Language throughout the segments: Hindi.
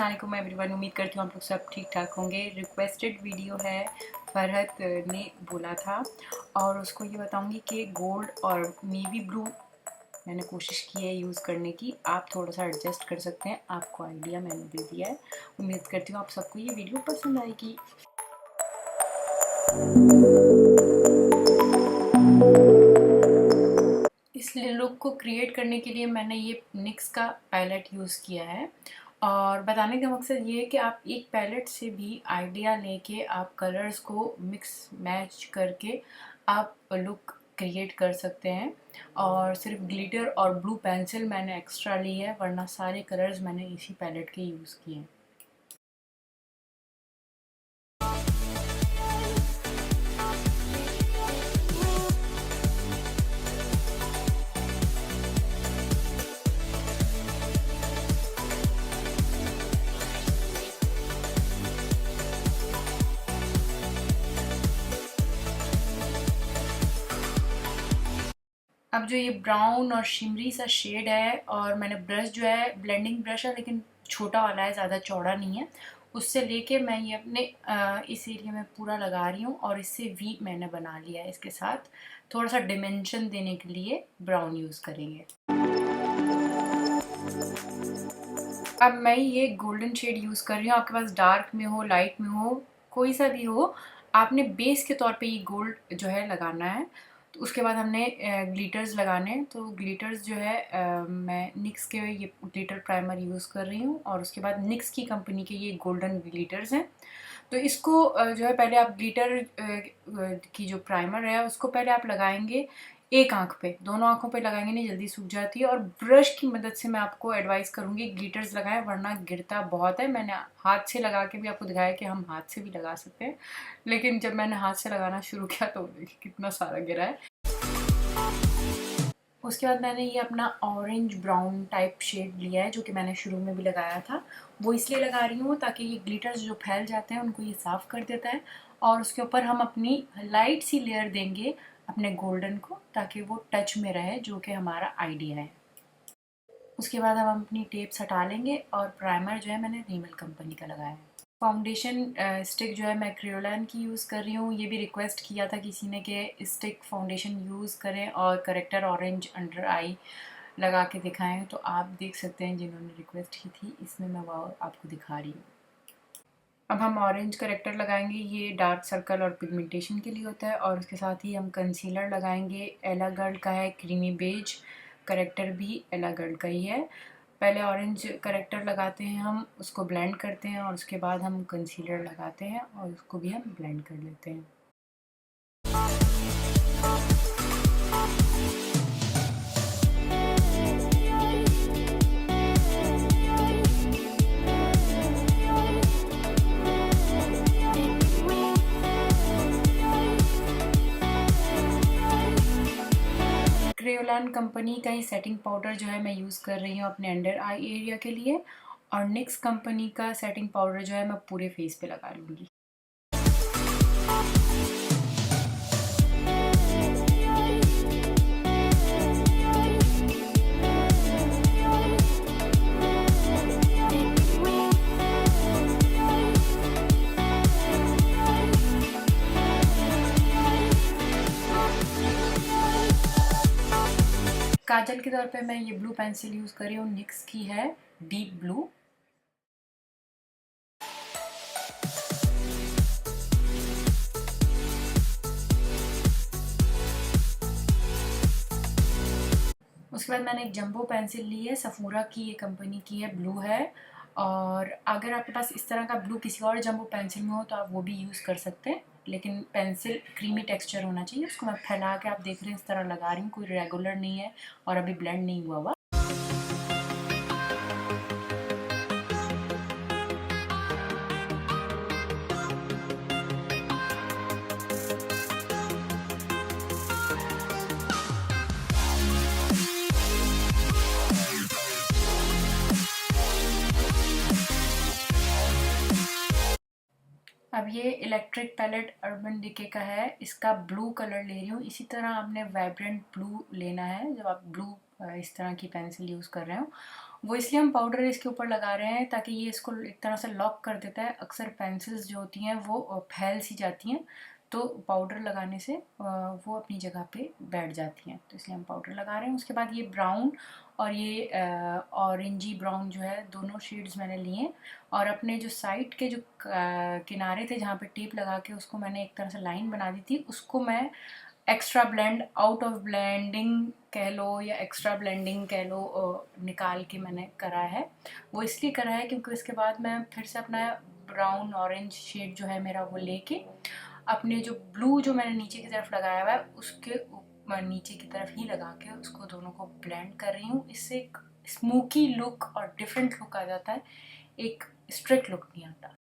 अस्सलाम वालेकुम एवरीवन। उम्मीद करती हूँ आप लोग सब ठीक ठाक होंगे। रिक्वेस्टेड वीडियो है, फरहत ने बोला था और उसको ये बताऊंगी कि गोल्ड और नेवी ब्लू मैंने कोशिश की है यूज़ करने की। आप थोड़ा सा एडजस्ट कर सकते हैं, आपको आइडिया मैंने दे दिया है। उम्मीद करती हूँ आप सबको ये वीडियो पसंद आएगी। इस लुक को क्रिएट करने के लिए मैंने ये निक्स का पैलेट यूज़ किया है और बताने का मकसद ये है कि आप एक पैलेट से भी आइडिया लेके आप कलर्स को मिक्स मैच करके आप लुक क्रिएट कर सकते हैं। और सिर्फ ग्लिटर और ब्लू पेंसिल मैंने एक्स्ट्रा ली है, वरना सारे कलर्स मैंने इसी पैलेट के यूज़ किए हैं। अब जो ये ब्राउन और शिमरी सा शेड है, और मैंने ब्रश जो है ब्लेंडिंग ब्रश है लेकिन छोटा वाला है, ज़्यादा चौड़ा नहीं है, उससे लेके मैं ये अपने इस एरिया में पूरा लगा रही हूँ और इससे वी मैंने बना लिया है। इसके साथ थोड़ा सा डिमेंशन देने के लिए ब्राउन यूज़ करेंगे। अब मैं ये गोल्डन शेड यूज़ कर रही हूँ। आपके पास डार्क में हो, लाइट में हो, कोई सा भी हो, आपने बेस के तौर पे ये गोल्ड जो है लगाना है। तो उसके बाद हमने ग्लिटर्स लगाने हैं। तो ग्लिटर्स जो है मैं निक्स के ये ग्लिटर प्राइमर यूज़ कर रही हूँ और उसके बाद निक्स की कंपनी के ये गोल्डन ग्लिटर्स हैं। तो इसको जो है पहले आप ग्लिटर की जो प्राइमर है उसको पहले आप लगाएंगे एक आंख पे, दोनों आंखों पे लगाएंगे नहीं, जल्दी सूख जाती है। और ब्रश की मदद से मैं आपको एडवाइस करूंगी ग्लिटर्स लगाएं, वरना गिरता बहुत है। मैंने हाथ से लगा के भी आपको दिखाया कि हम हाथ से भी लगा सकते हैं, लेकिन जब मैंने हाथ से लगाना शुरू किया तो देखिए कितना सारा गिरा है। उसके बाद मैंने ये अपना ऑरेंज ब्राउन टाइप शेड लिया है, जो कि मैंने शुरू में भी लगाया था। वो इसलिए लगा रही हूँ ताकि ये ग्लिटर्स जो फैल जाते हैं उनको ये साफ़ कर देता है, और उसके ऊपर हम अपनी लाइट सी लेयर देंगे अपने गोल्डन को, ताकि वो टच में रहे, जो कि हमारा आइडिया है। उसके बाद हम अपनी टेप्स हटा लेंगे और प्राइमर जो है मैंने रीमल कंपनी का लगाया है। फाउंडेशन स्टिक जो है मैं क्रियोलन की यूज़ कर रही हूँ। ये भी रिक्वेस्ट किया था किसी ने कि स्टिक फाउंडेशन यूज़ करें और करेक्टर ऑरेंज अंडर आई लगा के दिखाएं, तो आप देख सकते हैं जिन्होंने रिक्वेस्ट की थी, इसमें मैं वो आपको दिखा रही हूँ। अब हम ऑरेंज करेक्टर लगाएंगे, ये डार्क सर्कल और पिगमेंटेशन के लिए होता है। और उसके साथ ही हम कंसीलर लगाएंगे, एला गर्ल का है क्रीमी बेज, करेक्टर भी एला गर्ल का ही है। पहले ऑरेंज करेक्टर लगाते हैं हम, उसको ब्लेंड करते हैं और उसके बाद हम कंसीलर लगाते हैं और उसको भी हम ब्लेंड कर लेते हैं। क्रेयोलन कंपनी का ही सेटिंग पाउडर जो है मैं यूज़ कर रही हूँ अपने अंडर आई एरिया के लिए, और निक्स कंपनी का सेटिंग पाउडर जो है मैं पूरे फेस पे लगा लूँगी। काजल के तौर पे मैं ये ब्लू पेंसिल यूज़ कर रही हूँ, निक्स की है डीप ब्लू। उसके बाद मैंने एक जंबो पेंसिल ली है, सफूरा की ये कंपनी की है, ब्लू है। और अगर आपके पास इस तरह का ब्लू किसी और जंबो पेंसिल में हो तो आप वो भी यूज़ कर सकते हैं, लेकिन पेंसिल क्रीमी टेक्सचर होना चाहिए। उसको मैं फैला के, आप देख रहे हैं इस तरह लगा रही हूँ, कोई रेगुलर नहीं है और अभी ब्लेंड नहीं हुआ हुआ। अब ये इलेक्ट्रिक पैलेट अर्बन डिके का है, इसका ब्लू कलर ले रही हूँ। इसी तरह आपने वाइब्रेंट ब्लू लेना है जब आप ब्लू इस तरह की पेंसिल यूज़ कर रहे हो। वो इसलिए हम पाउडर इसके ऊपर लगा रहे हैं ताकि ये इसको एक तरह से लॉक कर देता है। अक्सर पेंसिल्स जो होती हैं वो फैल सी जाती हैं, तो पाउडर लगाने से वो अपनी जगह पे बैठ जाती हैं, तो इसलिए हम पाउडर लगा रहे हैं। उसके बाद ये ब्राउन और ये ऑरेंजी ब्राउन जो है, दोनों शेड्स मैंने लिए और अपने जो साइड के जो किनारे थे जहाँ पे टेप लगा के उसको मैंने एक तरह से लाइन बना दी थी, उसको मैं extra blend, out of blending कह लो या एक्स्ट्रा ब्लेंडिंग कह लो, निकाल के मैंने करा है। वो इसलिए करा है क्योंकि उसके बाद मैं फिर से अपना ब्राउन ऑरेंज शेड जो है मेरा वो लेके अपने जो ब्लू जो मैंने नीचे की तरफ लगाया हुआ है उसके नीचे की तरफ ही लगा के उसको दोनों को ब्लेंड कर रही हूँ। इससे एक स्मोकी लुक और डिफरेंट लुक आ जाता है, एक स्ट्रिक्ट लुक नहीं आता।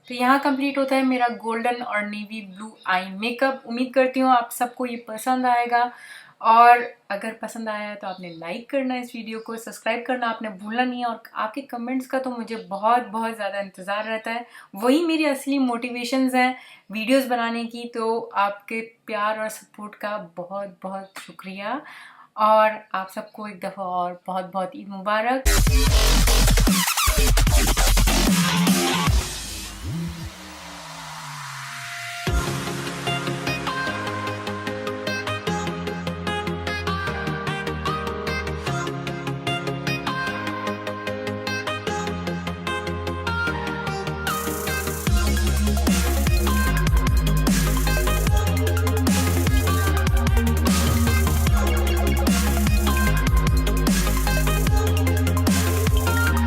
तो यहाँ कंप्लीट होता है मेरा गोल्डन और नेवी ब्लू आई मेकअप। उम्मीद करती हूँ आप सबको ये पसंद आएगा, और अगर पसंद आया है तो आपने लाइक करना, इस वीडियो को सब्सक्राइब करना आपने भूलना नहीं है। और आपके कमेंट्स का तो मुझे बहुत बहुत ज़्यादा इंतज़ार रहता है, वही मेरी असली मोटिवेशंस हैं वीडियोस बनाने की। तो आपके प्यार और सपोर्ट का बहुत बहुत शुक्रिया, और आप सबको एक दफ़ा और बहुत बहुत ईद मुबारक।